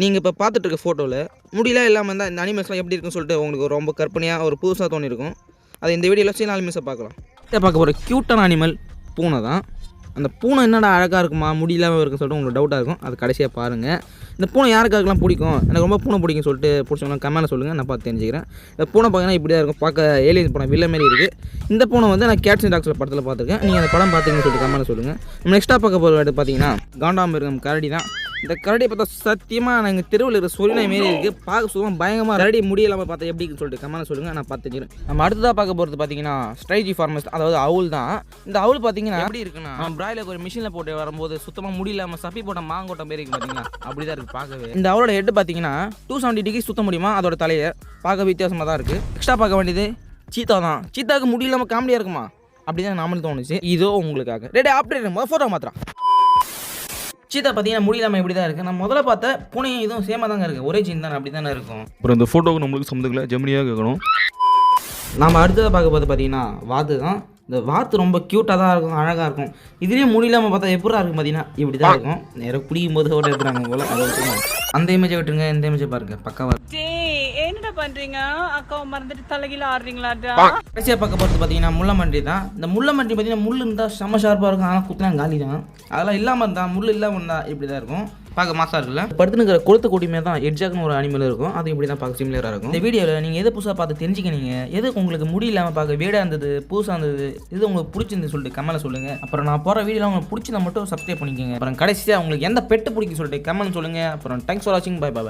நீங்கள் இப்போ பார்த்துட்டு இருக்க ஃபோட்டோவில் முடியெல்லாம் இல்லாமல் இருந்தால் இந்த அனிமல்ஸ்லாம் எப்படி இருக்குன்னு சொல்லிட்டு உங்களுக்கு ரொம்ப கற்பனையாக ஒரு புதுசாக தோணிருக்கும். அது இந்த வீடியோவில் சில அனிமல்ஸை பார்க்கலாம். இதை பார்க்க போகிற க்யூட்டான அனிமல் பூனை தான். அந்த பூனை என்னடா அழகாக இருக்குமா முடி இல்லாமல் இருக்குன்னு சொல்லிட்டு உங்களுக்கு டவுட்டாக இருக்கும். அது கடைசியாக பாருங்கள். இந்த பூனை யாருக்காருக்கெல்லாம் பிடிக்கும், எனக்கு ரொம்ப பூனை பிடிக்கும்னு சொல்லிட்டு பிடிச்சவங்க கமெண்ட்டில் சொல்லுங்கள், நான் பார்த்து தெரிஞ்சுக்கிறேன். இந்த பூனை பார்த்தீங்கன்னா இப்படி தான் இருக்கும், பார்க்க ஏலியன்ஸ் பூனை வில்ல மாரி இருக்குது. இந்த பூனை வந்து நான் கேட்ஸ் அண்ட் டாக்ஸில் படத்தில் பார்த்துருக்கேன். நீங்கள் அந்த படம் பார்த்தீங்கன்னு சொல்லிட்டு கமெண்ட்டில் சொல்லுங்கள். நம்ம நெக்ஸ்ட்டாக பார்க்க போகிற இடத்து பார்த்தீங்கன்னா காண்டாமிருகம் கரடி தான். இந்த கரடியை பார்த்தா சத்தியமாக நாங்கள் தெருவில் இருக்கிற சொரிநாய் மாரி இருக்குது, பார்க்க சும்மா பயங்கரமாக கரடி முடியலாமல் பார்த்தா எப்படின்னு சொல்லிட்டு கமெண்ட்டில் சொல்லுங்கள், நான் பார்த்து தெரிஞ்சுக்கிறேன். நம்ம அடுத்ததாக பார்க்க போகிறது பார்த்தீங்கன்னா ஸ்ட்ரைஜி ஃபார்மஸ், அதாவது அவுல் தான். இந்த அவுல் பார்த்தீங்கன்னா எப்படி இருக்குன்னா பிராய்லர் ஒரு மிஷினில் போட்டு வரும்போது சுத்தமாக முடியலாமல் சப்பி போட்ட மாங்கோட்டம் மாரி இருக்குது பார்த்தீங்கன்னா, அப்படி தான் இருக்குது பார்க்கவே. இந்த அவளோட ஹெட் பார்த்தீங்கன்னா 270 டிகிரி சுத்த முடியுமா, அதோட தலையை பார்க்க வித்தியாசமாக தான் இருக்குது. எக்ஸ்ட்ரா பார்க்க வேண்டியது சீத்தா தான். சீத்தாவுக்கு முடியலாமல் காமெடியாக இருக்குமா, அப்படி தான் நாமளும் தோணுச்சு. இதோ உங்களுக்காக ரெடி ஆப்டேட் முதல் ஃபோட்டோ மாத்திரம். சீத்தா பார்த்தீங்கன்னா முடியலாமல் இப்படி தான் இருக்குது. நான் முதல்ல பார்த்த பூனையும் இதுவும் சேமாக தாங்க இருக்குது, ஒரே சீன் தானே, அப்படி தானே இருக்கும். அப்புறம் இந்த ஃபோட்டோவுக்கு நம்மளுக்கு சம்மந்தங்களை ஜெமினியாக கேட்கணும். நம்ம அடுத்ததாக பார்க்க போது பார்த்தீங்கன்னா வாத்து தான். இந்த வாத்து ரொம்ப க்யூட்டாக தான் இருக்கும், அழகாக இருக்கும். இதுலேயும் முடியலாமல் பார்த்தா எப்படா இருக்கும் பார்த்தீங்கன்னா இப்படி தான் இருக்கும். நேரம் பிடிக்கும் போது ஃபோட்டோ எடுக்கிறாங்க போல், அதை வச்சுக்கோங்க. அந்த இமேஜை விட்டுருங்க, இந்த இமேஜை பாருங்க பக்காவாக. என்னடா பண்றீங்க, அக்காவை மறந்துட்டு தலைகீழ ஆடுறீங்களாடா. கடைசியாக பார்க்க போகிறது பார்த்தீங்கன்னா முள்ளமன்றி தான். இந்த முள்ளமன்றி பார்த்தீங்கன்னா முள் இருந்தால் செம்ம ஷார்ப்பாக இருக்கும், ஆனால் குத்தினா காலி தான். அதெல்லாம் இல்லாமல் இருந்தால் முள் இல்லாமல் இருந்தால் இப்படி தான் இருக்கும், பார்க்க மாசாக இருக்குல்ல. படுத்துனுக்கிற கொளுத்த கூட்டியுமே தான் எட்ஜாக்குன்னு ஒரு அனிமல் இருக்கும், அது இப்படி தான் பார்க்க சிமிலராக இருக்கும். இந்த வீடியோவில் நீங்கள் எது புதுசாக பார்த்து தெரிஞ்சுக்கினீங்க, எது உங்களுக்கு முடியலாமல் பார்க்க வீடாக இருந்தது, புதுசாக இருந்தது, இது உங்களுக்கு பிடிச்சிருந்து சொல்லிட்டு கமெண்ட்ல சொல்லுங்கள். அப்புறம் நான் போகிற வீடியோவில் உங்களுக்கு பிடிச்சதை மட்டும் சப்ஸ்கிரைப் பண்ணிக்கோங்க. அப்புறம் கடைசியாக உங்களுக்கு எந்த பெட்டு பிடிக்கும் சொல்லிட்டு கமெண்ட் சொல்லுங்கள். அப்புறம் தேங்க்ஸ் ஃபார் வாட்சிங், பை பை.